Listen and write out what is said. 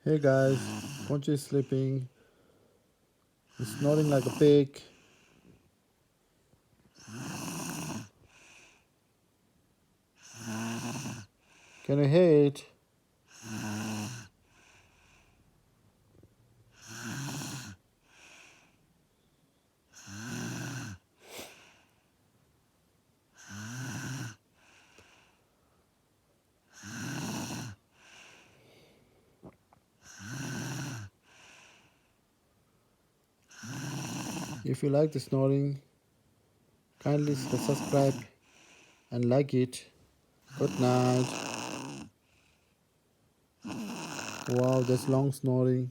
Hey guys, Ponchi is sleeping. He's snoring like a pig. Can you hear it? If you like the snoring, kindly subscribe and like it. Good night. Wow, that's long snoring.